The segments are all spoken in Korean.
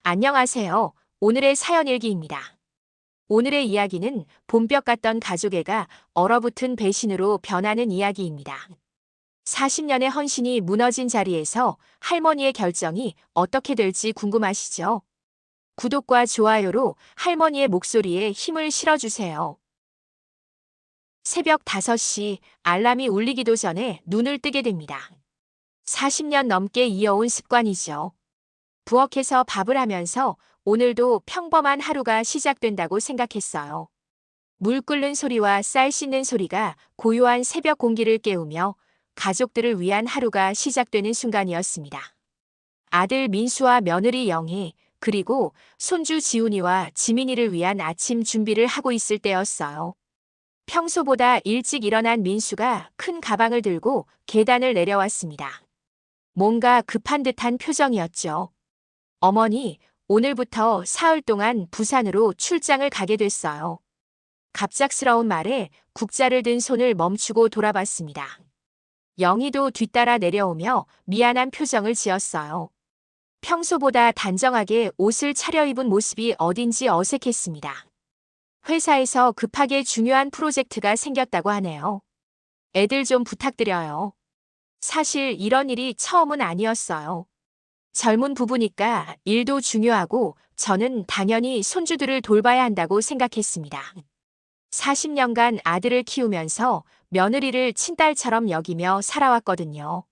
안녕하세요. 오늘의 사연일기입니다. 오늘의 이야기는 봄볕 같던 가족애가 얼어붙은 배신으로 변하는 이야기입니다. 40년의 헌신이 무너진 자리에서 할머니의 결정이 어떻게 될지 궁금하시죠? 구독과 좋아요로 할머니의 목소리에 힘을 실어주세요. 새벽 5시 알람이 울리기도 전에 눈을 뜨게 됩니다. 40년 넘게 이어온 습관이죠. 부엌에서 밥을 하면서 오늘도 평범한 하루가 시작된다고 생각했어요. 물 끓는 소리와 쌀 씻는 소리가 고요한 새벽 공기를 깨우며 가족들을 위한 하루가 시작되는 순간이었습니다. 아들 민수와 며느리 영희, 그리고 손주 지훈이와 지민이를 위한 아침 준비를 하고 있을 때였어요. 평소보다 일찍 일어난 민수가 큰 가방을 들고 계단을 내려왔습니다. 뭔가 급한 듯한 표정이었죠. 어머니, 오늘부터 사흘 동안 부산으로 출장을 가게 됐어요. 갑작스러운 말에 국자를 든 손을 멈추고 돌아봤습니다. 영희도 뒤따라 내려오며 미안한 표정을 지었어요. 평소보다 단정하게 옷을 차려입은 모습이 어딘지 어색했습니다. 회사에서 급하게 중요한 프로젝트가 생겼다고 하네요. 애들 좀 부탁드려요. 사실 이런 일이 처음은 아니었어요. 젊은 부부니까 일도 중요하고 저는 당연히 손주들을 돌봐야 한다고 생각했습니다. 40년간 아들을 키우면서 며느리를 친딸처럼 여기며 살아왔거든요.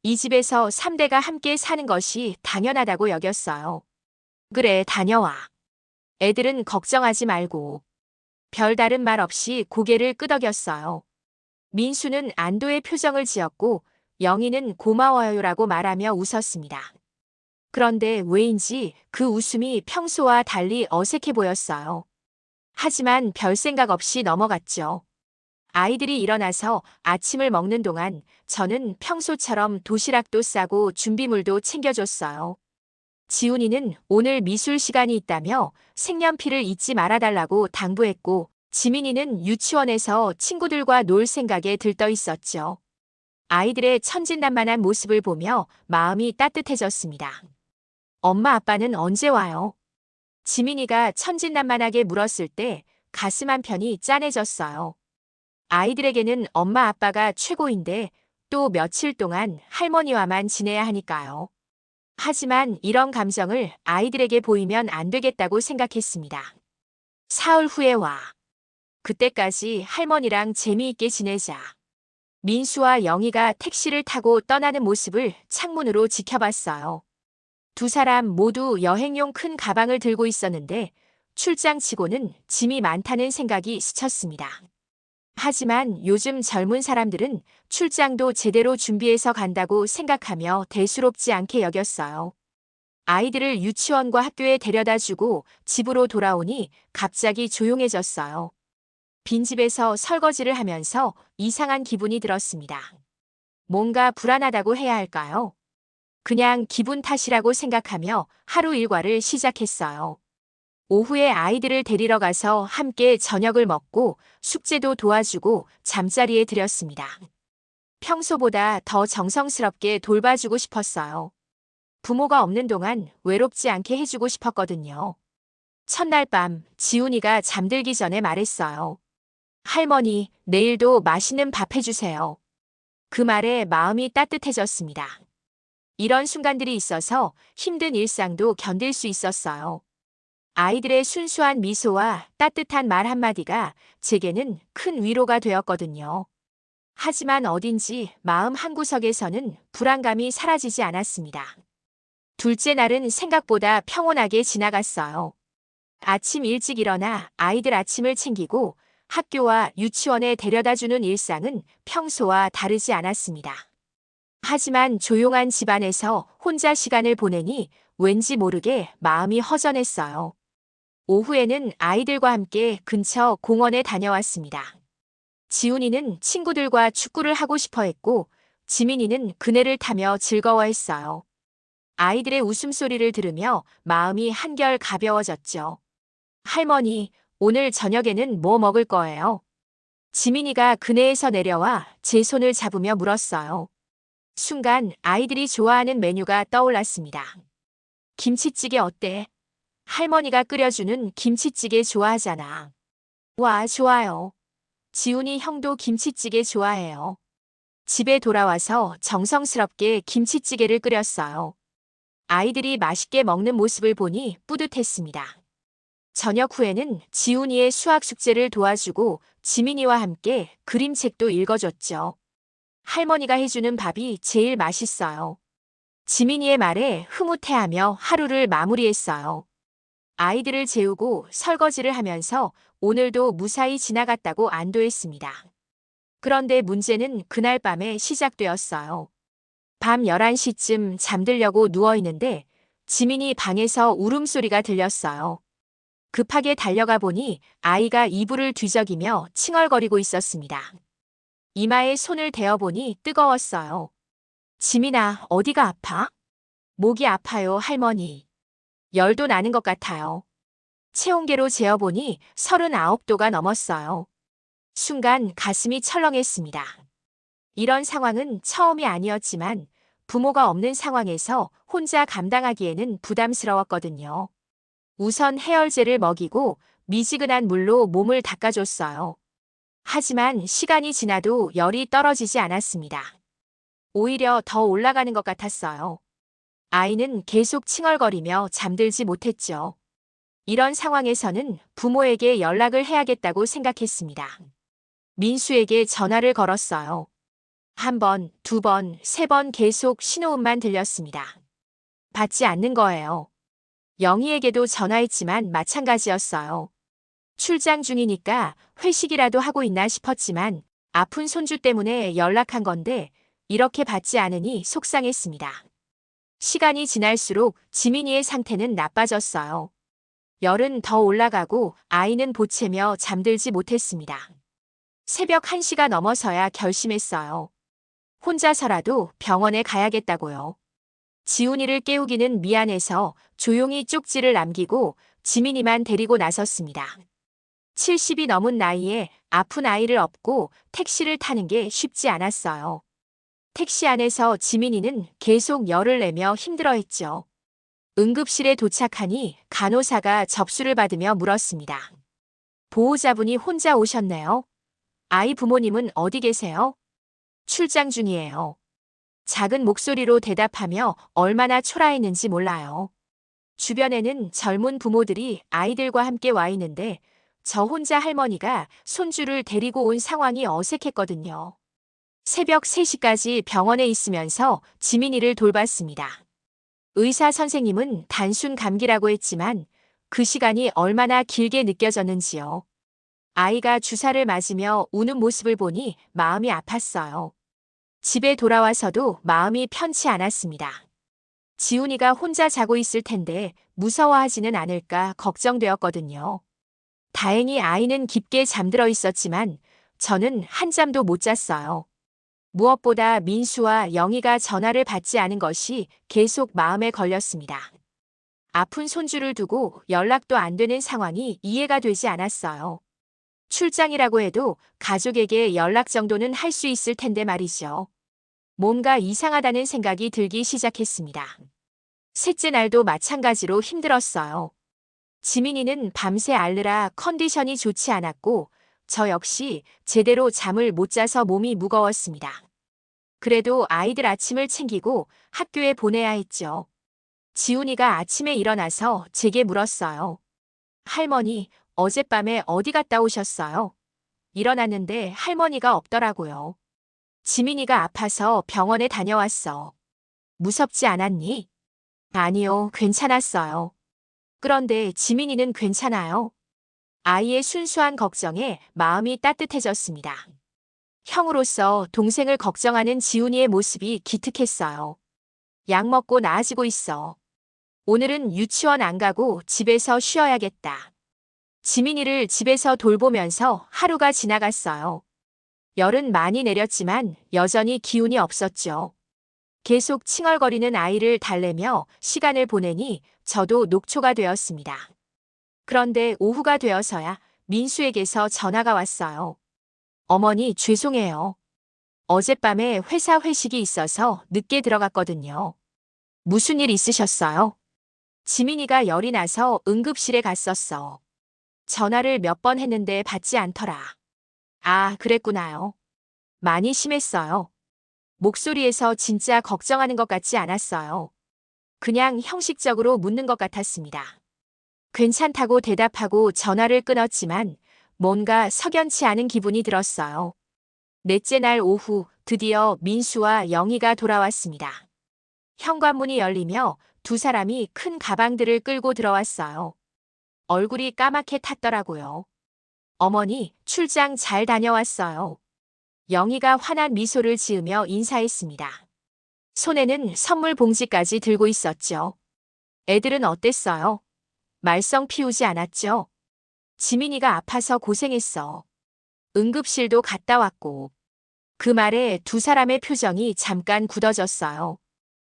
이 집에서 3대가 함께 사는 것이 당연하다고 여겼어요. 그래, 다녀와. 애들은 걱정하지 말고. 별다른 말 없이 고개를 끄덕였어요. 민수는 안도의 표정을 지었고 영희는 고마워요라고 말하며 웃었습니다. 그런데 왜인지 그 웃음이 평소와 달리 어색해 보였어요. 하지만 별 생각 없이 넘어갔죠. 아이들이 일어나서 아침을 먹는 동안 저는 평소처럼 도시락도 싸고 준비물도 챙겨줬어요. 지훈이는 오늘 미술 시간이 있다며 색연필을 잊지 말아달라고 당부했고, 지민이는 유치원에서 친구들과 놀 생각에 들떠 있었죠. 아이들의 천진난만한 모습을 보며 마음이 따뜻해졌습니다. 엄마 아빠는 언제 와요? 지민이가 천진난만하게 물었을 때 가슴 한편이 짠해졌어요. 아이들에게는 엄마 아빠가 최고인데 또 며칠 동안 할머니와만 지내야 하니까요. 하지만 이런 감정을 아이들에게 보이면 안 되겠다고 생각했습니다. 사흘 후에 와. 그때까지 할머니랑 재미있게 지내자. 민수와 영희가 택시를 타고 떠나는 모습을 창문으로 지켜봤어요. 두 사람 모두 여행용 큰 가방을 들고 있었는데 출장치고는 짐이 많다는 생각이 스쳤습니다. 하지만 요즘 젊은 사람들은 출장도 제대로 준비해서 간다고 생각하며 대수롭지 않게 여겼어요. 아이들을 유치원과 학교에 데려다 주고 집으로 돌아오니 갑자기 조용해졌어요. 빈집에서 설거지를 하면서 이상한 기분이 들었습니다. 뭔가 불안하다고 해야 할까요? 그냥 기분 탓이라고 생각하며 하루 일과를 시작했어요. 오후에 아이들을 데리러 가서 함께 저녁을 먹고 숙제도 도와주고 잠자리에 들였습니다. 평소보다 더 정성스럽게 돌봐주고 싶었어요. 부모가 없는 동안 외롭지 않게 해주고 싶었거든요. 첫날 밤 지훈이가 잠들기 전에 말했어요. 할머니, 내일도 맛있는 밥 해주세요. 그 말에 마음이 따뜻해졌습니다. 이런 순간들이 있어서 힘든 일상도 견딜 수 있었어요. 아이들의 순수한 미소와 따뜻한 말 한마디가 제게는 큰 위로가 되었거든요. 하지만 어딘지 마음 한구석에서는 불안감이 사라지지 않았습니다. 둘째 날은 생각보다 평온하게 지나갔어요. 아침 일찍 일어나 아이들 아침을 챙기고 학교와 유치원에 데려다주는 일상은 평소와 다르지 않았습니다. 하지만 조용한 집안에서 혼자 시간을 보내니 왠지 모르게 마음이 허전했어요. 오후에는 아이들과 함께 근처 공원에 다녀왔습니다. 지훈이는 친구들과 축구를 하고 싶어 했고, 지민이는 그네를 타며 즐거워했어요. 아이들의 웃음소리를 들으며 마음이 한결 가벼워졌죠. 할머니, 오늘 저녁에는 뭐 먹을 거예요? 지민이가 그네에서 내려와 제 손을 잡으며 물었어요. 순간 아이들이 좋아하는 메뉴가 떠올랐습니다. 김치찌개 어때? 할머니가 끓여주는 김치찌개 좋아하잖아. 와, 좋아요. 지훈이 형도 김치찌개 좋아해요. 집에 돌아와서 정성스럽게 김치찌개를 끓였어요. 아이들이 맛있게 먹는 모습을 보니 뿌듯했습니다. 저녁 후에는 지훈이의 수학 숙제를 도와주고 지민이와 함께 그림책도 읽어줬죠. 할머니가 해주는 밥이 제일 맛있어요. 지민이의 말에 흐뭇해하며 하루를 마무리했어요. 아이들을 재우고 설거지를 하면서 오늘도 무사히 지나갔다고 안도했습니다. 그런데 문제는 그날 밤에 시작되었어요. 밤 11시쯤 잠들려고 누워있는데 지민이 방에서 울음소리가 들렸어요. 급하게 달려가 보니 아이가 이불을 뒤적이며 칭얼거리고 있었습니다. 이마에 손을 대어보니 뜨거웠어요. 지민아, 어디가 아파? 목이 아파요, 할머니. 열도 나는 것 같아요. 체온계로 재어보니 39도가 넘었어요. 순간 가슴이 철렁했습니다. 이런 상황은 처음이 아니었지만 부모가 없는 상황에서 혼자 감당하기에는 부담스러웠거든요. 우선 해열제를 먹이고 미지근한 물로 몸을 닦아줬어요. 하지만 시간이 지나도 열이 떨어지지 않았습니다. 오히려 더 올라가는 것 같았어요. 아이는 계속 칭얼거리며 잠들지 못했죠. 이런 상황에서는 부모에게 연락을 해야겠다고 생각했습니다. 민수에게 전화를 걸었어요. 한 번, 두 번, 세 번 계속 신호음만 들렸습니다. 받지 않는 거예요. 영희에게도 전화했지만 마찬가지였어요. 출장 중이니까 회식이라도 하고 있나 싶었지만 아픈 손주 때문에 연락한 건데 이렇게 받지 않으니 속상했습니다. 시간이 지날수록 지민이의 상태는 나빠졌어요. 열은 더 올라가고 아이는 보채며 잠들지 못했습니다. 새벽 1시가 넘어서야 결심했어요. 혼자서라도 병원에 가야겠다고요. 지훈이를 깨우기는 미안해서 조용히 쪽지를 남기고 지민이만 데리고 나섰습니다. 70이 넘은 나이에 아픈 아이를 업고 택시를 타는 게 쉽지 않았어요. 택시 안에서 지민이는 계속 열을 내며 힘들어했죠. 응급실에 도착하니 간호사가 접수를 받으며 물었습니다. 보호자분이 혼자 오셨네요. 아이 부모님은 어디 계세요? 출장 중이에요. 작은 목소리로 대답하며 얼마나 초라했는지 몰라요. 주변에는 젊은 부모들이 아이들과 함께 와 있는데 저 혼자 할머니가 손주를 데리고 온 상황이 어색했거든요. 새벽 3시까지 병원에 있으면서 지민이를 돌봤습니다. 의사 선생님은 단순 감기라고 했지만 그 시간이 얼마나 길게 느껴졌는지요. 아이가 주사를 맞으며 우는 모습을 보니 마음이 아팠어요. 집에 돌아와서도 마음이 편치 않았습니다. 지훈이가 혼자 자고 있을 텐데 무서워하지는 않을까 걱정되었거든요. 다행히 아이는 깊게 잠들어 있었지만 저는 한잠도 못 잤어요. 무엇보다 민수와 영희가 전화를 받지 않은 것이 계속 마음에 걸렸습니다. 아픈 손주를 두고 연락도 안 되는 상황이 이해가 되지 않았어요. 출장이라고 해도 가족에게 연락 정도는 할 수 있을 텐데 말이죠. 뭔가 이상하다는 생각이 들기 시작했습니다. 셋째 날도 마찬가지로 힘들었어요. 지민이는 밤새 앓느라 컨디션이 좋지 않았고 저 역시 제대로 잠을 못 자서 몸이 무거웠습니다. 그래도 아이들 아침을 챙기고 학교에 보내야 했죠. 지훈이가 아침에 일어나서 제게 물었어요. 할머니, 어젯밤에 어디 갔다 오셨어요? 일어났는데 할머니가 없더라고요. 지민이가 아파서 병원에 다녀왔어. 무섭지 않았니? 아니요, 괜찮았어요. 그런데 지민이는 괜찮아요? 아이의 순수한 걱정에 마음이 따뜻해졌습니다. 형으로서 동생을 걱정하는 지훈이의 모습이 기특했어요. 약 먹고 나아지고 있어. 오늘은 유치원 안 가고 집에서 쉬어야겠다. 지민이를 집에서 돌보면서 하루가 지나갔어요. 열은 많이 내렸지만 여전히 기운이 없었죠. 계속 칭얼거리는 아이를 달래며 시간을 보내니 저도 녹초가 되었습니다. 그런데 오후가 되어서야 민수에게서 전화가 왔어요. 어머니, 죄송해요. 어젯밤에 회사 회식이 있어서 늦게 들어갔거든요. 무슨 일 있으셨어요? 지민이가 열이 나서 응급실에 갔었어. 전화를 몇 번 했는데 받지 않더라. 아, 그랬구나요. 많이 심했어요. 목소리에서 진짜 걱정하는 것 같지 않았어요. 그냥 형식적으로 묻는 것 같았습니다. 괜찮다고 대답하고 전화를 끊었지만 뭔가 석연치 않은 기분이 들었어요. 넷째 날 오후 드디어 민수와 영희가 돌아왔습니다. 현관문이 열리며 두 사람이 큰 가방들을 끌고 들어왔어요. 얼굴이 까맣게 탔더라고요. 어머니, 출장 잘 다녀왔어요. 영희가 환한 미소를 지으며 인사했습니다. 손에는 선물 봉지까지 들고 있었죠. 애들은 어땠어요? 말썽 피우지 않았죠? 지민이가 아파서 고생했어. 응급실도 갔다 왔고. 그 말에 두 사람의 표정이 잠깐 굳어졌어요.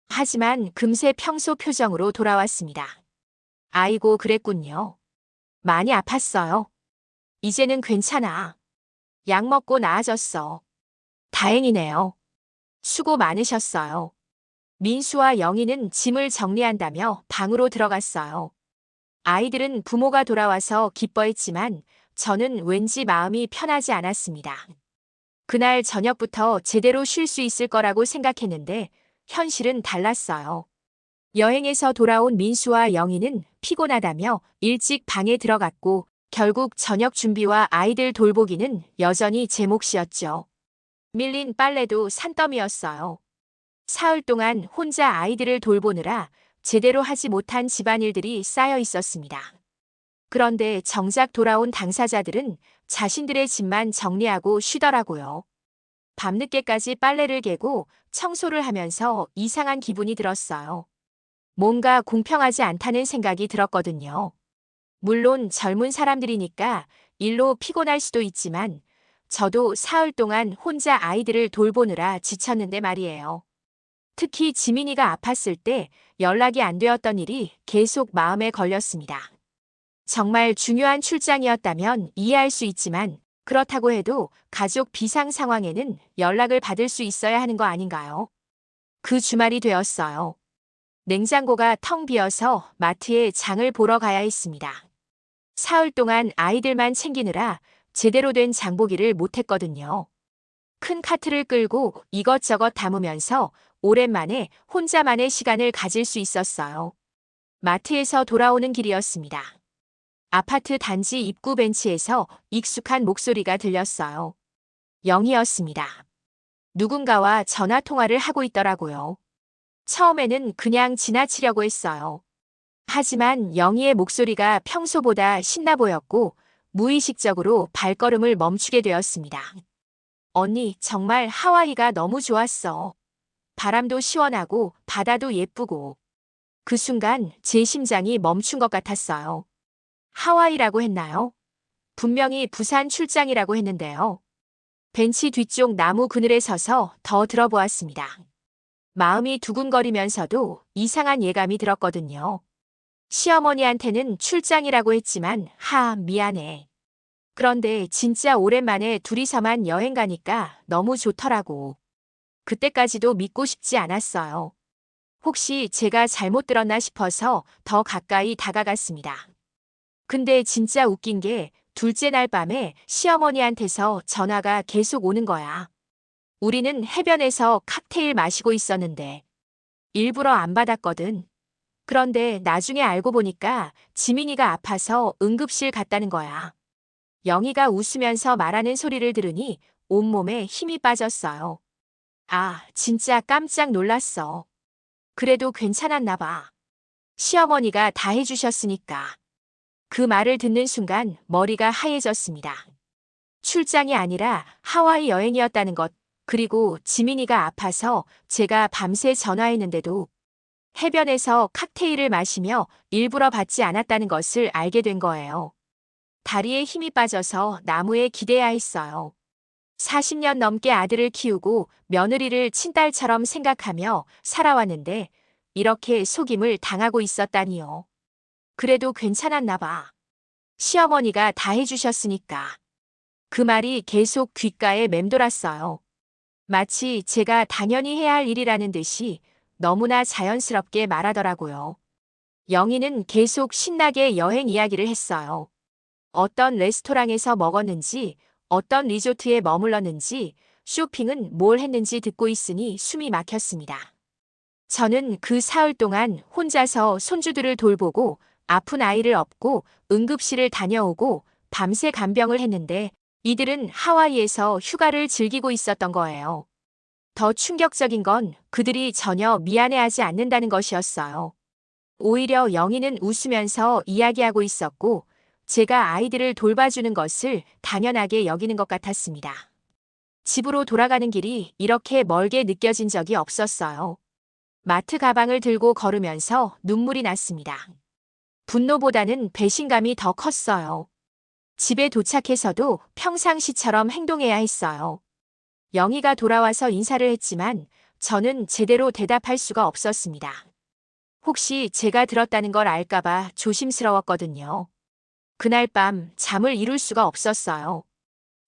하지만 금세 평소 표정으로 돌아왔습니다. 아이고, 그랬군요. 많이 아팠어요. 이제는 괜찮아. 약 먹고 나아졌어. 다행이네요. 수고 많으셨어요. 민수와 영희는 짐을 정리한다며 방으로 들어갔어요. 아이들은 부모가 돌아와서 기뻐했지만 저는 왠지 마음이 편하지 않았습니다. 그날 저녁부터 제대로 쉴 수 있을 거라고 생각했는데 현실은 달랐어요. 여행에서 돌아온 민수와 영희는 피곤하다며 일찍 방에 들어갔고 결국 저녁 준비와 아이들 돌보기는 여전히 제 몫이었죠. 밀린 빨래도 산더미였어요. 사흘 동안 혼자 아이들을 돌보느라 제대로 하지 못한 집안일들이 쌓여 있었습니다. 그런데 정작 돌아온 당사자들은 자신들의 집만 정리하고 쉬더라고요. 밤늦게까지 빨래를 개고 청소를 하면서 이상한 기분이 들었어요. 뭔가 공평하지 않다는 생각이 들었거든요. 물론 젊은 사람들이니까 일로 피곤할 수도 있지만 저도 사흘 동안 혼자 아이들을 돌보느라 지쳤는데 말이에요. 특히 지민이가 아팠을 때 연락이 안 되었던 일이 계속 마음에 걸렸습니다. 정말 중요한 출장이었다면 이해할 수 있지만 그렇다고 해도 가족 비상 상황에는 연락을 받을 수 있어야 하는 거 아닌가요? 그 주말이 되었어요. 냉장고가 텅 비어서 마트에 장을 보러 가야 했습니다. 사흘 동안 아이들만 챙기느라 제대로 된 장보기를 못했거든요. 큰 카트를 끌고 이것저것 담으면서 오랜만에 혼자만의 시간을 가질 수 있었어요. 마트에서 돌아오는 길이었습니다. 아파트 단지 입구 벤치에서 익숙한 목소리가 들렸어요. 영희였습니다. 누군가와 전화 통화를 하고 있더라고요. 처음에는 그냥 지나치려고 했어요. 하지만 영희의 목소리가 평소보다 신나 보였고 무의식적으로 발걸음을 멈추게 되었습니다. 언니, 정말 하와이가 너무 좋았어. 바람도 시원하고 바다도 예쁘고. 그 순간 제 심장이 멈춘 것 같았어요. 하와이라고 했나요? 분명히 부산 출장이라고 했는데요. 벤치 뒤쪽 나무 그늘에 서서 더 들어보았습니다. 마음이 두근거리면서도 이상한 예감이 들었거든요. 시어머니한테는 출장이라고 했지만 미안해. 그런데 진짜 오랜만에 둘이서만 여행 가니까 너무 좋더라고. 그때까지도 믿고 싶지 않았어요. 혹시 제가 잘못 들었나 싶어서 더 가까이 다가갔습니다. 근데 진짜 웃긴 게 둘째 날 밤에 시어머니한테서 전화가 계속 오는 거야. 우리는 해변에서 칵테일 마시고 있었는데 일부러 안 받았거든. 그런데 나중에 알고 보니까 지민이가 아파서 응급실 갔다는 거야. 영희가 웃으면서 말하는 소리를 들으니 온몸에 힘이 빠졌어요. 아, 진짜 깜짝 놀랐어. 그래도 괜찮았나 봐. 시어머니가 다 해주셨으니까. 그 말을 듣는 순간 머리가 하얘졌습니다. 출장이 아니라 하와이 여행이었다는 것, 그리고 지민이가 아파서 제가 밤새 전화했는데도 해변에서 칵테일을 마시며 일부러 받지 않았다는 것을 알게 된 거예요. 다리에 힘이 빠져서 나무에 기대야 했어요. 40년 넘게 아들을 키우고 며느리를 친딸처럼 생각하며 살아왔는데 이렇게 속임을 당하고 있었다니요. 그래도 괜찮았나 봐. 시어머니가 다 해주셨으니까. 그 말이 계속 귓가에 맴돌았어요. 마치 제가 당연히 해야 할 일이라는 듯이 너무나 자연스럽게 말하더라고요. 영희는 계속 신나게 여행 이야기를 했어요. 어떤 레스토랑에서 먹었는지, 어떤 리조트에 머물렀는지, 쇼핑은 뭘 했는지 듣고 있으니 숨이 막혔습니다. 저는 그 사흘 동안 혼자서 손주들을 돌보고 아픈 아이를 업고 응급실을 다녀오고 밤새 간병을 했는데 이들은 하와이에서 휴가를 즐기고 있었던 거예요. 더 충격적인 건 그들이 전혀 미안해하지 않는다는 것이었어요. 오히려 영희는 웃으면서 이야기하고 있었고 제가 아이들을 돌봐주는 것을 당연하게 여기는 것 같았습니다. 집으로 돌아가는 길이 이렇게 멀게 느껴진 적이 없었어요. 마트 가방을 들고 걸으면서 눈물이 났습니다. 분노보다는 배신감이 더 컸어요. 집에 도착해서도 평상시처럼 행동해야 했어요. 영희가 돌아와서 인사를 했지만 저는 제대로 대답할 수가 없었습니다. 혹시 제가 들었다는 걸 알까봐 조심스러웠거든요. 그날 밤 잠을 이룰 수가 없었어요.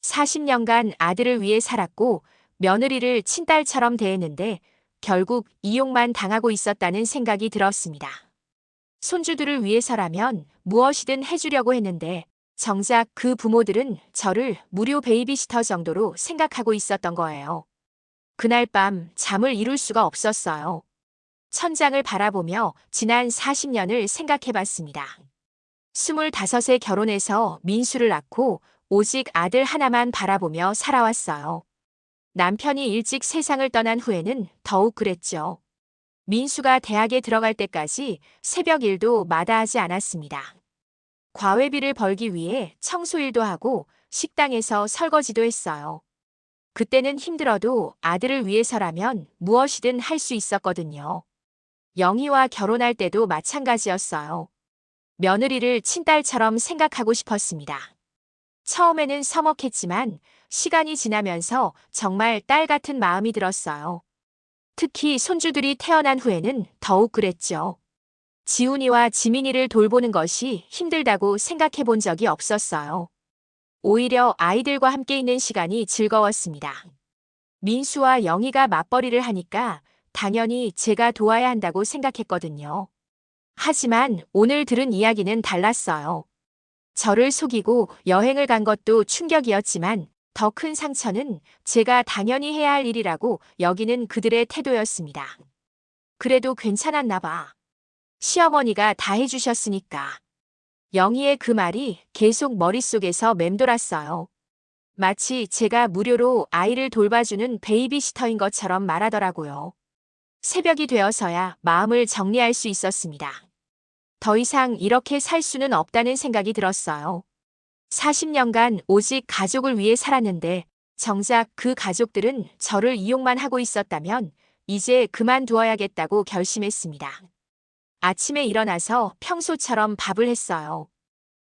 40년간 아들을 위해 살았고 며느리를 친딸처럼 대했는데 결국 이용만 당하고 있었다는 생각이 들었습니다. 손주들을 위해서라면 무엇이든 해주려고 했는데 정작 그 부모들은 저를 무료 베이비시터 정도로 생각하고 있었던 거예요. 그날 밤 잠을 이룰 수가 없었어요. 천장을 바라보며 지난 40년을 생각해 봤습니다. 25에 결혼해서 민수를 낳고 오직 아들 하나만 바라보며 살아왔어요. 남편이 일찍 세상을 떠난 후에는 더욱 그랬죠. 민수가 대학에 들어갈 때까지 새벽 일도 마다하지 않았습니다. 과외비를 벌기 위해 청소일도 하고 식당에서 설거지도 했어요. 그때는 힘들어도 아들을 위해서라면 무엇이든 할 수 있었거든요. 영희와 결혼할 때도 마찬가지였어요. 며느리를 친딸처럼 생각하고 싶었습니다. 처음에는 서먹했지만 시간이 지나면서 정말 딸 같은 마음이 들었어요. 특히 손주들이 태어난 후에는 더욱 그랬죠. 지훈이와 지민이를 돌보는 것이 힘들다고 생각해 본 적이 없었어요. 오히려 아이들과 함께 있는 시간이 즐거웠습니다. 민수와 영희가 맞벌이를 하니까 당연히 제가 도와야 한다고 생각했거든요. 하지만 오늘 들은 이야기는 달랐어요. 저를 속이고 여행을 간 것도 충격이었지만 더 큰 상처는 제가 당연히 해야 할 일이라고 여기는 그들의 태도였습니다. 그래도 괜찮았나 봐. 시어머니가 다 해주셨으니까. 영희의 그 말이 계속 머릿속에서 맴돌았어요. 마치 제가 무료로 아이를 돌봐주는 베이비시터인 것처럼 말하더라고요. 새벽이 되어서야 마음을 정리할 수 있었습니다. 더 이상 이렇게 살 수는 없다는 생각이 들었어요. 40년간 오직 가족을 위해 살았는데 정작 그 가족들은 저를 이용만 하고 있었다면 이제 그만두어야겠다고 결심했습니다. 아침에 일어나서 평소처럼 밥을 했어요.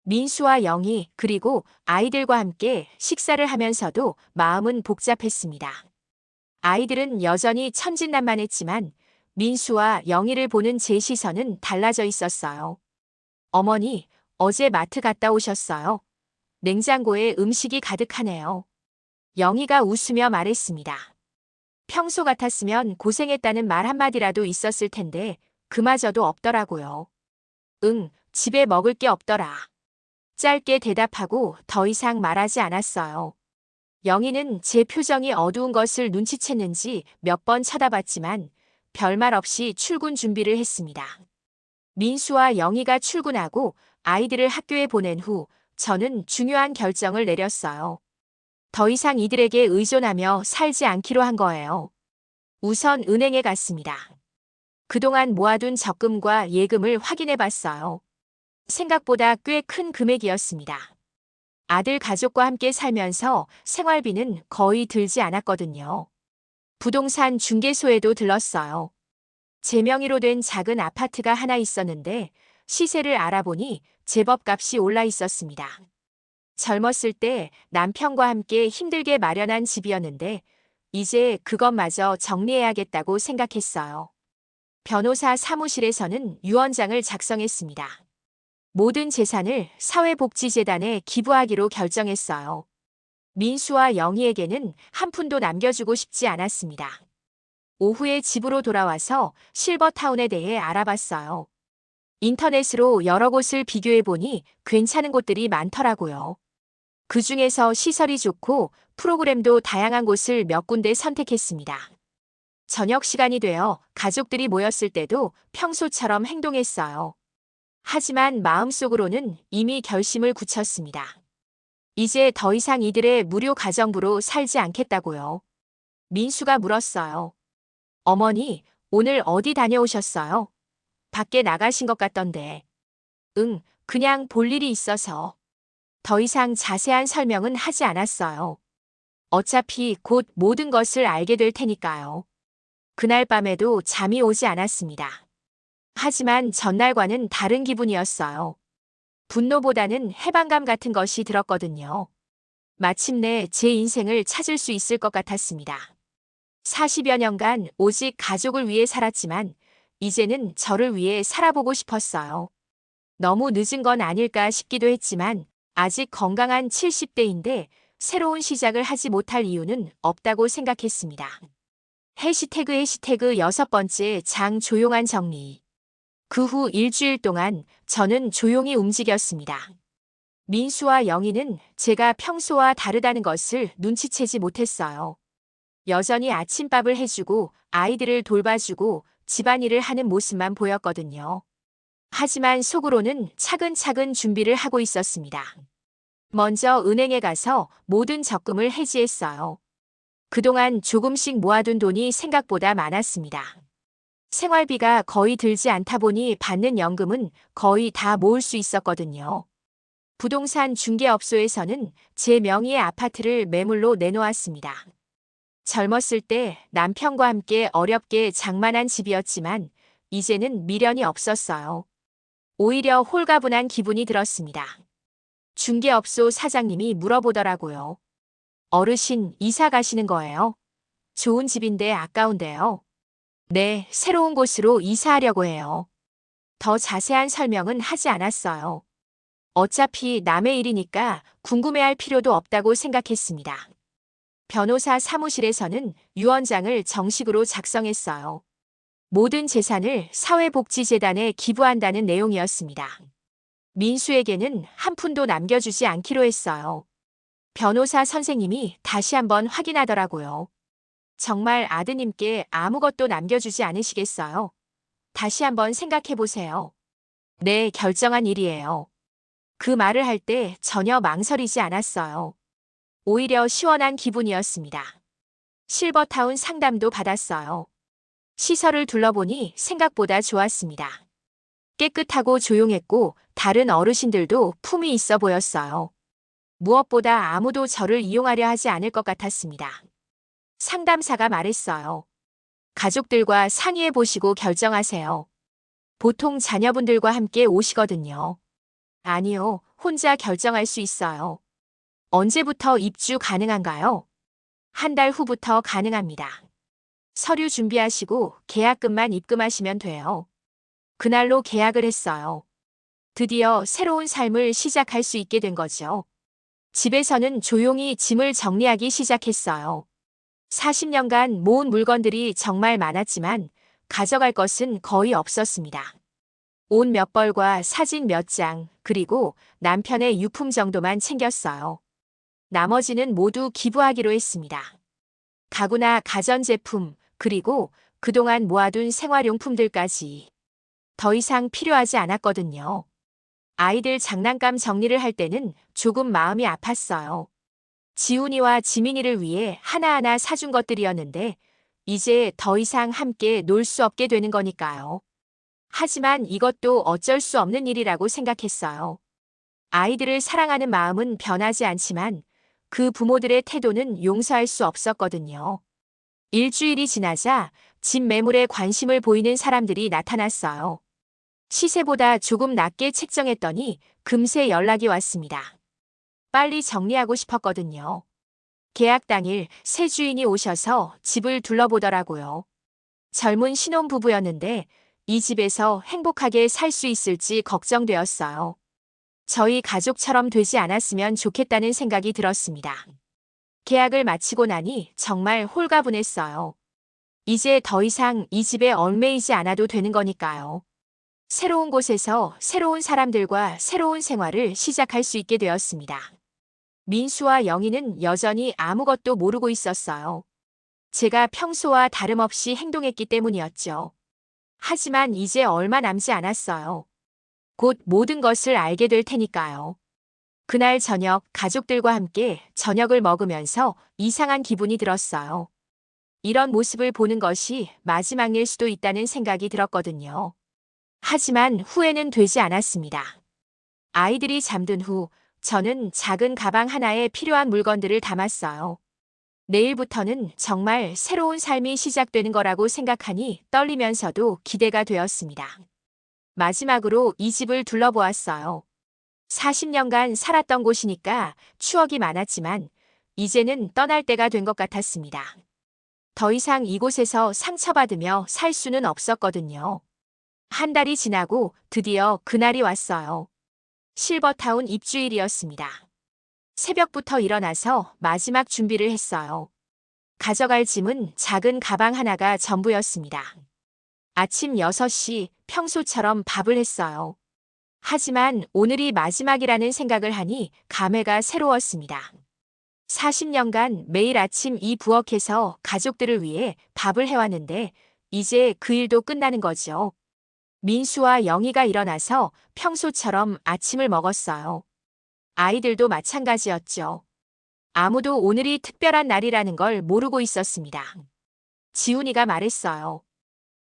민수와 영희 그리고 아이들과 함께 식사를 하면서도 마음은 복잡했습니다. 아이들은 여전히 천진난만했지만 민수와 영희를 보는 제 시선은 달라져 있었어요. 어머니, 어제 마트 갔다 오셨어요? 냉장고에 음식이 가득하네요. 영희가 웃으며 말했습니다. 평소 같았으면 고생했다는 말 한마디라도 있었을 텐데 그마저도 없더라고요. 응, 집에 먹을 게 없더라. 짧게 대답하고 더 이상 말하지 않았어요. 영희는 제 표정이 어두운 것을 눈치챘는지 몇 번 쳐다봤지만 별말 없이 출근 준비를 했습니다. 민수와 영희가 출근하고 아이들을 학교에 보낸 후 저는 중요한 결정을 내렸어요. 더 이상 이들에게 의존하며 살지 않기로 한 거예요. 우선 은행에 갔습니다. 그동안 모아둔 적금과 예금을 확인해 봤어요. 생각보다 꽤 큰 금액이었습니다. 아들 가족과 함께 살면서 생활비는 거의 들지 않았거든요. 부동산 중개소에도 들렀어요. 제 명의로 된 작은 아파트가 하나 있었는데 시세를 알아보니 제법 값이 올라 있었습니다. 젊었을 때 남편과 함께 힘들게 마련한 집이었는데 이제 그것마저 정리해야겠다고 생각했어요. 변호사 사무실에서는 유언장을 작성했습니다. 모든 재산을 사회복지재단에 기부하기로 결정했어요. 민수와 영희에게는 한 푼도 남겨주고 싶지 않았습니다. 오후에 집으로 돌아와서 실버타운에 대해 알아봤어요. 인터넷으로 여러 곳을 비교해보니 괜찮은 곳들이 많더라고요. 그 중에서 시설이 좋고 프로그램도 다양한 곳을 몇 군데 선택했습니다. 저녁 시간이 되어 가족들이 모였을 때도 평소처럼 행동했어요. 하지만 마음속으로는 이미 결심을 굳혔습니다. 이제 더 이상 이들의 무료 가정부로 살지 않겠다고요. 민수가 물었어요. 어머니, 오늘 어디 다녀오셨어요? 밖에 나가신 것 같던데. 응, 그냥 볼 일이 있어서. 더 이상 자세한 설명은 하지 않았어요. 어차피 곧 모든 것을 알게 될 테니까요. 그날 밤에도 잠이 오지 않았습니다. 하지만 전날과는 다른 기분이었어요. 분노보다는 해방감 같은 것이 들었거든요. 마침내 제 인생을 찾을 수 있을 것 같았습니다. 40여 년간 오직 가족을 위해 살았지만 이제는 저를 위해 살아보고 싶었어요. 너무 늦은 건 아닐까 싶기도 했지만 아직 건강한 70대인데 새로운 시작을 하지 못할 이유는 없다고 생각했습니다. 해시태그 6번째 장 조용한 정리. 그 후 일주일 동안 저는 조용히 움직였습니다. 민수와 영희는 제가 평소와 다르다는 것을 눈치채지 못했어요. 여전히 아침밥을 해주고 아이들을 돌봐주고 집안일을 하는 모습만 보였거든요. 하지만 속으로는 차근차근 준비를 하고 있었습니다. 먼저 은행에 가서 모든 적금을 해지했어요. 그동안 조금씩 모아둔 돈이 생각보다 많았습니다. 생활비가 거의 들지 않다 보니 받는 연금은 거의 다 모을 수 있었거든요. 부동산 중개업소에서는 제 명의의 아파트를 매물로 내놓았습니다. 젊었을 때 남편과 함께 어렵게 장만한 집이었지만 이제는 미련이 없었어요. 오히려 홀가분한 기분이 들었습니다. 중개업소 사장님이 물어보더라고요. 어르신, 이사 가시는 거예요? 좋은 집인데 아까운데요. 네, 새로운 곳으로 이사하려고 해요. 더 자세한 설명은 하지 않았어요. 어차피 남의 일이니까 궁금해할 필요도 없다고 생각했습니다. 변호사 사무실에서는 유언장을 정식으로 작성했어요. 모든 재산을 사회복지재단에 기부한다는 내용이었습니다. 민수에게는 한 푼도 남겨주지 않기로 했어요. 변호사 선생님이 다시 한번 확인하더라고요. 정말 아드님께 아무것도 남겨주지 않으시겠어요? 다시 한번 생각해 보세요. 네, 결정한 일이에요. 그 말을 할 때 전혀 망설이지 않았어요. 오히려 시원한 기분이었습니다. 실버타운 상담도 받았어요. 시설을 둘러보니 생각보다 좋았습니다. 깨끗하고 조용했고 다른 어르신들도 품이 있어 보였어요. 무엇보다 아무도 저를 이용하려 하지 않을 것 같았습니다. 상담사가 말했어요. 가족들과 상의해 보시고 결정하세요. 보통 자녀분들과 함께 오시거든요. 아니요, 혼자 결정할 수 있어요. 언제부터 입주 가능한가요? 한 달 후부터 가능합니다. 서류 준비하시고 계약금만 입금하시면 돼요. 그날로 계약을 했어요. 드디어 새로운 삶을 시작할 수 있게 된 거죠. 집에서는 조용히 짐을 정리하기 시작했어요. 40년간 모은 물건들이 정말 많았지만 가져갈 것은 거의 없었습니다. 옷 몇 벌과 사진 몇 장, 그리고 남편의 유품 정도만 챙겼어요. 나머지는 모두 기부하기로 했습니다. 가구나 가전제품, 그리고 그동안 모아둔 생활용품들까지 더 이상 필요하지 않았거든요. 아이들 장난감 정리를 할 때는 조금 마음이 아팠어요. 지훈이와 지민이를 위해 하나하나 사준 것들이었는데 이제 더 이상 함께 놀 수 없게 되는 거니까요. 하지만 이것도 어쩔 수 없는 일이라고 생각했어요. 아이들을 사랑하는 마음은 변하지 않지만 그 부모들의 태도는 용서할 수 없었거든요. 일주일이 지나자 집 매물에 관심을 보이는 사람들이 나타났어요. 시세보다 조금 낮게 책정했더니 금세 연락이 왔습니다. 빨리 정리하고 싶었거든요. 계약 당일 새 주인이 오셔서 집을 둘러보더라고요. 젊은 신혼부부였는데 이 집에서 행복하게 살 수 있을지 걱정되었어요. 저희 가족처럼 되지 않았으면 좋겠다는 생각이 들었습니다. 계약을 마치고 나니 정말 홀가분했어요. 이제 더 이상 이 집에 얽매이지 않아도 되는 거니까요. 새로운 곳에서 새로운 사람들과 새로운 생활을 시작할 수 있게 되었습니다. 민수와 영희는 여전히 아무것도 모르고 있었어요. 제가 평소와 다름없이 행동했기 때문이었죠. 하지만 이제 얼마 남지 않았어요. 곧 모든 것을 알게 될 테니까요. 그날 저녁 가족들과 함께 저녁을 먹으면서 이상한 기분이 들었어요. 이런 모습을 보는 것이 마지막일 수도 있다는 생각이 들었거든요. 하지만 후회는 되지 않았습니다. 아이들이 잠든 후 저는 작은 가방 하나에 필요한 물건들을 담았어요. 내일부터는 정말 새로운 삶이 시작되는 거라고 생각하니 떨리면서도 기대가 되었습니다. 마지막으로 이 집을 둘러보았어요. 40년간 살았던 곳이니까 추억이 많았지만 이제는 떠날 때가 된 것 같았습니다. 더 이상 이곳에서 상처받으며 살 수는 없었거든요. 한 달이 지나고 드디어 그날이 왔어요. 실버타운 입주일이었습니다. 새벽부터 일어나서 마지막 준비를 했어요. 가져갈 짐은 작은 가방 하나가 전부였습니다. 아침 6시 평소처럼 밥을 했어요. 하지만 오늘이 마지막이라는 생각을 하니 감회가 새로웠습니다. 40년간 매일 아침 이 부엌에서 가족들을 위해 밥을 해왔는데 이제 그 일도 끝나는 거죠. 민수와 영희가 일어나서 평소처럼 아침을 먹었어요. 아이들도 마찬가지였죠. 아무도 오늘이 특별한 날이라는 걸 모르고 있었습니다. 지훈이가 말했어요.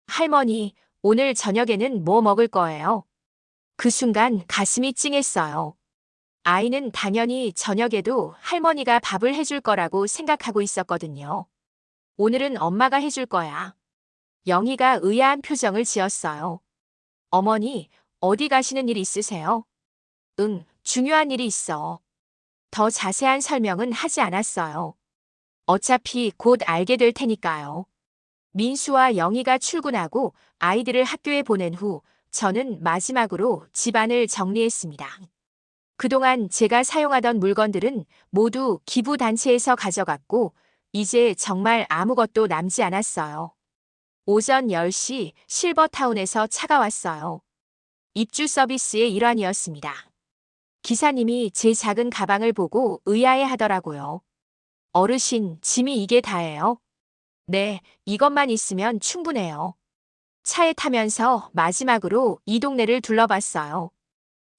할머니, 오늘 저녁에는 뭐 먹을 거예요? 그 순간 가슴이 찡했어요. 아이는 당연히 저녁에도 할머니가 밥을 해줄 거라고 생각하고 있었거든요. 오늘은 엄마가 해줄 거야. 영희가 의아한 표정을 지었어요. 어머니, 어디 가시는 일 있으세요? 응, 중요한 일이 있어. 더 자세한 설명은 하지 않았어요. 어차피 곧 알게 될 테니까요. 민수와 영희가 출근하고 아이들을 학교에 보낸 후 저는 마지막으로 집안을 정리했습니다. 그동안 제가 사용하던 물건들은 모두 기부단체에서 가져갔고 이제 정말 아무것도 남지 않았어요. 오전 10시 실버타운에서 차가 왔어요. 입주 서비스의 일환이었습니다. 기사님이 제 작은 가방을 보고 의아해 하더라고요. 어르신, 짐이 이게 다예요? 네, 이것만 있으면 충분해요. 차에 타면서 마지막으로 이 동네를 둘러봤어요.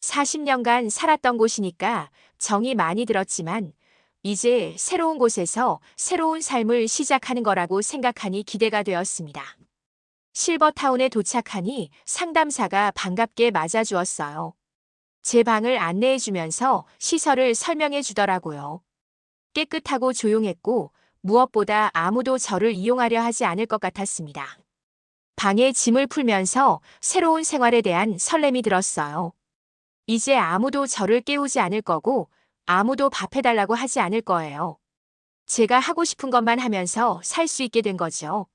40년간 살았던 곳이니까 정이 많이 들었지만 이제 새로운 곳에서 새로운 삶을 시작하는 거라고 생각하니 기대가 되었습니다. 실버타운에 도착하니 상담사가 반갑게 맞아주었어요. 제 방을 안내해 주면서 시설을 설명해 주더라고요. 깨끗하고 조용했고 무엇보다 아무도 저를 이용하려 하지 않을 것 같았습니다. 방에 짐을 풀면서 새로운 생활에 대한 설렘이 들었어요. 이제 아무도 저를 깨우지 않을 거고 아무도 밥 해달라고 하지 않을 거예요. 제가 하고 싶은 것만 하면서 살 수 있게 된 거죠.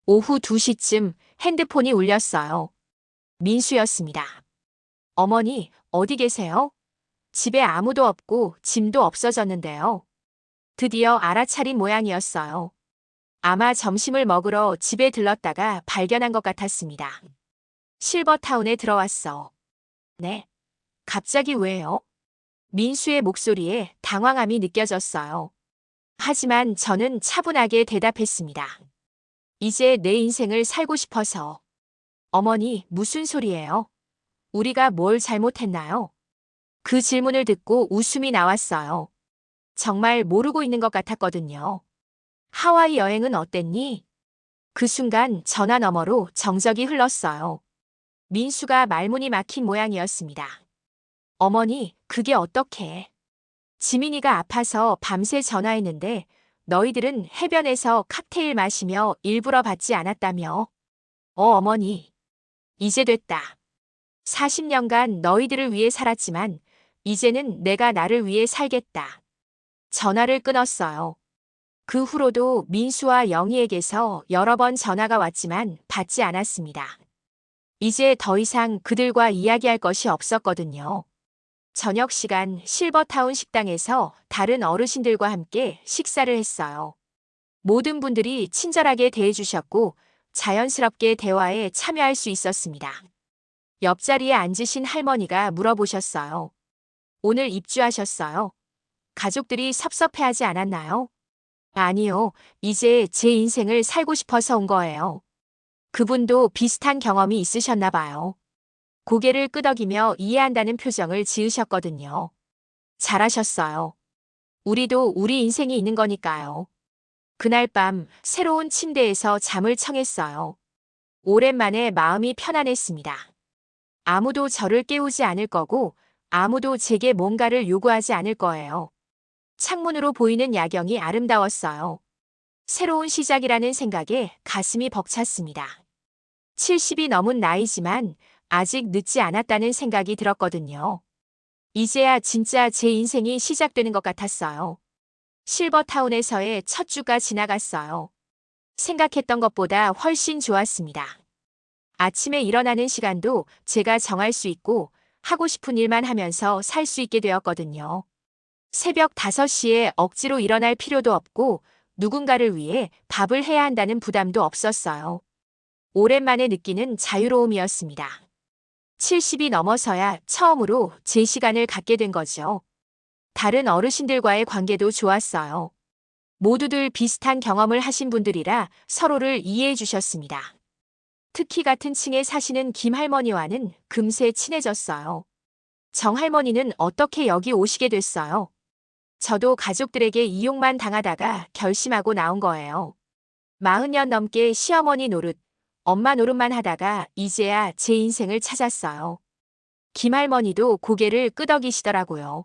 오후 2시쯤 핸드폰이 울렸어요. 민수였습니다. 어머니, 어디 계세요? 집에 아무도 없고 짐도 없어졌는데요. 드디어 알아차린 모양이었어요. 아마 점심을 먹으러 집에 들렀다가 발견한 것 같았습니다. 실버타운에 들어왔어. 네. 갑자기 왜요? 민수의 목소리에 당황함이 느껴졌어요. 하지만 저는 차분하게 대답했습니다. 이제 내 인생을 살고 싶어서. 어머니, 무슨 소리예요? 우리가 뭘 잘못했나요? 그 질문을 듣고 웃음이 나왔어요. 정말 모르고 있는 것 같았거든요. 하와이 여행은 어땠니? 그 순간 전화 너머로 정적이 흘렀어요. 민수가 말문이 막힌 모양이었습니다. 어머니, 그게 어떡해. 지민이가 아파서 밤새 전화했는데 너희들은 해변에서 칵테일 마시며 일부러 받지 않았다며. 어머니. 이제 됐다. 40년간 너희들을 위해 살았지만 이제는 내가 나를 위해 살겠다. 전화를 끊었어요. 그 후로도 민수와 영희에게서 여러 번 전화가 왔지만 받지 않았습니다. 이제 더 이상 그들과 이야기할 것이 없었거든요. 저녁 시간 실버타운 식당에서 다른 어르신들과 함께 식사를 했어요. 모든 분들이 친절하게 대해주셨고 자연스럽게 대화에 참여할 수 있었습니다. 옆자리에 앉으신 할머니가 물어보셨어요. 오늘 입주하셨어요? 가족들이 섭섭해하지 않았나요? 아니요. 이제 제 인생을 살고 싶어서 온 거예요. 그분도 비슷한 경험이 있으셨나 봐요. 고개를 끄덕이며 이해한다는 표정을 지으셨거든요. 잘하셨어요. 우리도 우리 인생이 있는 거니까요. 그날 밤 새로운 침대에서 잠을 청했어요. 오랜만에 마음이 편안했습니다. 아무도 저를 깨우지 않을 거고 아무도 제게 뭔가를 요구하지 않을 거예요. 창문으로 보이는 야경이 아름다웠어요. 새로운 시작이라는 생각에 가슴이 벅찼습니다. 70이 넘은 나이지만 아직 늦지 않았다는 생각이 들었거든요. 이제야 진짜 제 인생이 시작되는 것 같았어요. 실버타운에서의 첫 주가 지나갔어요. 생각했던 것보다 훨씬 좋았습니다. 아침에 일어나는 시간도 제가 정할 수 있고 하고 싶은 일만 하면서 살 수 있게 되었거든요. 새벽 5시에 억지로 일어날 필요도 없고 누군가를 위해 밥을 해야 한다는 부담도 없었어요. 오랜만에 느끼는 자유로움이었습니다. 70이 넘어서야 처음으로 제 시간을 갖게 된 거죠. 다른 어르신들과의 관계도 좋았어요. 모두들 비슷한 경험을 하신 분들이라 서로를 이해해 주셨습니다. 특히 같은 층에 사시는 김 할머니와는 금세 친해졌어요. 정 할머니는 어떻게 여기 오시게 됐어요? 저도 가족들에게 이용만 당하다가 결심하고 나온 거예요. 40년 넘게 시어머니 노릇, 엄마 노릇만 하다가 이제야 제 인생을 찾았어요. 김 할머니도 고개를 끄덕이시더라고요.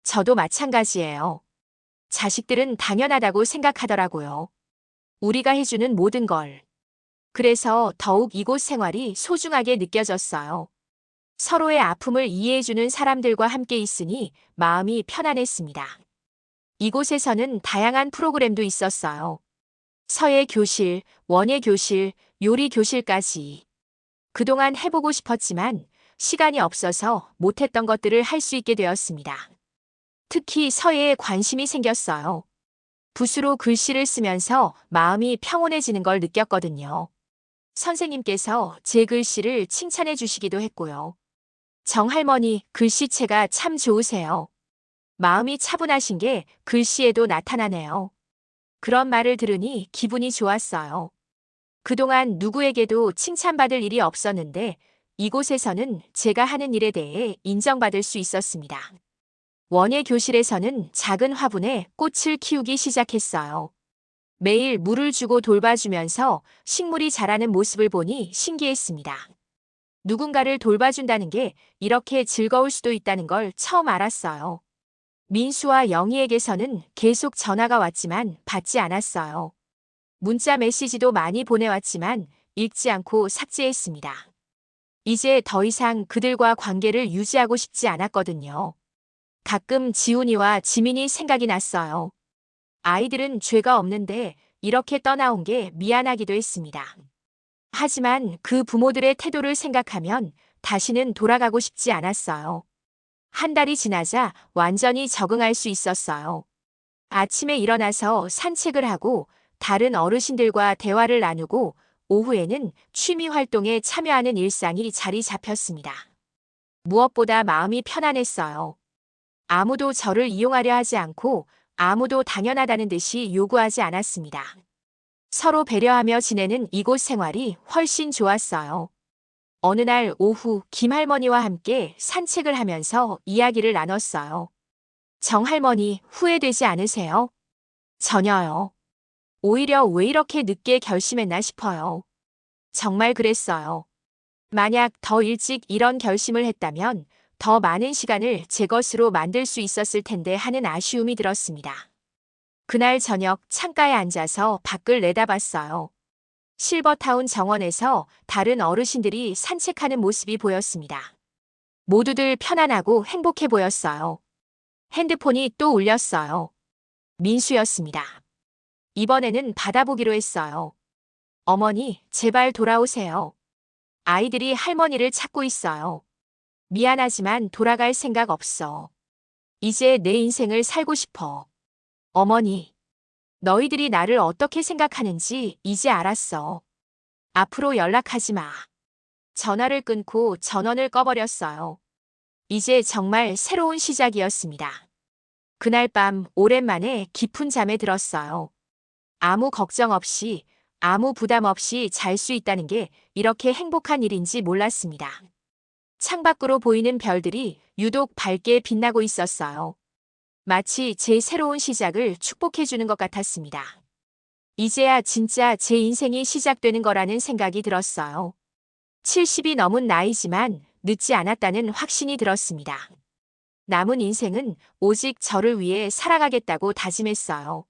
저도 마찬가지예요. 자식들은 당연하다고 생각하더라고요. 우리가 해주는 모든 걸. 그래서 더욱 이곳 생활이 소중하게 느껴졌어요. 서로의 아픔을 이해해주는 사람들과 함께 있으니 마음이 편안했습니다. 이곳에서는 다양한 프로그램도 있었어요. 서예 교실, 원예 교실, 요리 교실까지. 그동안 해보고 싶었지만 시간이 없어서 못했던 것들을 할 수 있게 되었습니다. 특히 서예에 관심이 생겼어요. 붓으로 글씨를 쓰면서 마음이 평온해지는 걸 느꼈거든요. 선생님께서 제 글씨를 칭찬해 주시기도 했고요. 정할머니 글씨체가 참 좋으세요. 마음이 차분하신 게 글씨에도 나타나네요. 그런 말을 들으니 기분이 좋았어요. 그동안 누구에게도 칭찬받을 일이 없었는데 이곳에서는 제가 하는 일에 대해 인정받을 수 있었습니다. 원예 교실에서는 작은 화분에 꽃을 키우기 시작했어요. 매일 물을 주고 돌봐주면서 식물이 자라는 모습을 보니 신기했습니다. 누군가를 돌봐준다는 게 이렇게 즐거울 수도 있다는 걸 처음 알았어요. 민수와 영희에게서는 계속 전화가 왔지만 받지 않았어요. 문자 메시지도 많이 보내왔지만 읽지 않고 삭제했습니다. 이제 더 이상 그들과 관계를 유지하고 싶지 않았거든요. 가끔 지훈이와 지민이 생각이 났어요. 아이들은 죄가 없는데 이렇게 떠나온 게 미안하기도 했습니다. 하지만 그 부모들의 태도를 생각하면 다시는 돌아가고 싶지 않았어요. 한 달이 지나자 완전히 적응할 수 있었어요. 아침에 일어나서 산책을 하고 다른 어르신들과 대화를 나누고 오후에는 취미 활동에 참여하는 일상이 자리 잡혔습니다. 무엇보다 마음이 편안했어요. 아무도 저를 이용하려 하지 않고 아무도 당연하다는 듯이 요구하지 않았습니다. 서로 배려하며 지내는 이곳 생활이 훨씬 좋았어요. 어느 날 오후 김할머니와 함께 산책을 하면서 이야기를 나눴어요. 정할머니 후회되지 않으세요? 전혀요. 오히려 왜 이렇게 늦게 결심했나 싶어요. 정말 그랬어요. 만약 더 일찍 이런 결심을 했다면 더 많은 시간을 제 것으로 만들 수 있었을 텐데 하는 아쉬움이 들었습니다. 그날 저녁 창가에 앉아서 밖을 내다봤어요. 실버타운 정원에서 다른 어르신들이 산책하는 모습이 보였습니다. 모두들 편안하고 행복해 보였어요. 핸드폰이 또 울렸어요. 민수였습니다. 이번에는 받아보기로 했어요. 어머니, 제발 돌아오세요. 아이들이 할머니를 찾고 있어요. 미안하지만 돌아갈 생각 없어. 이제 내 인생을 살고 싶어. 어머니, 너희들이 나를 어떻게 생각하는지 이제 알았어. 앞으로 연락하지 마. 전화를 끊고 전원을 꺼버렸어요. 이제 정말 새로운 시작이었습니다. 그날 밤 오랜만에 깊은 잠에 들었어요. 아무 걱정 없이, 아무 부담 없이 잘 수 있다는 게 이렇게 행복한 일인지 몰랐습니다. 창밖으로 보이는 별들이 유독 밝게 빛나고 있었어요. 마치 제 새로운 시작을 축복해주는 것 같았습니다. 이제야 진짜 제 인생이 시작되는 거라는 생각이 들었어요. 70이 넘은 나이지만 늦지 않았다는 확신이 들었습니다. 남은 인생은 오직 저를 위해 살아가겠다고 다짐했어요.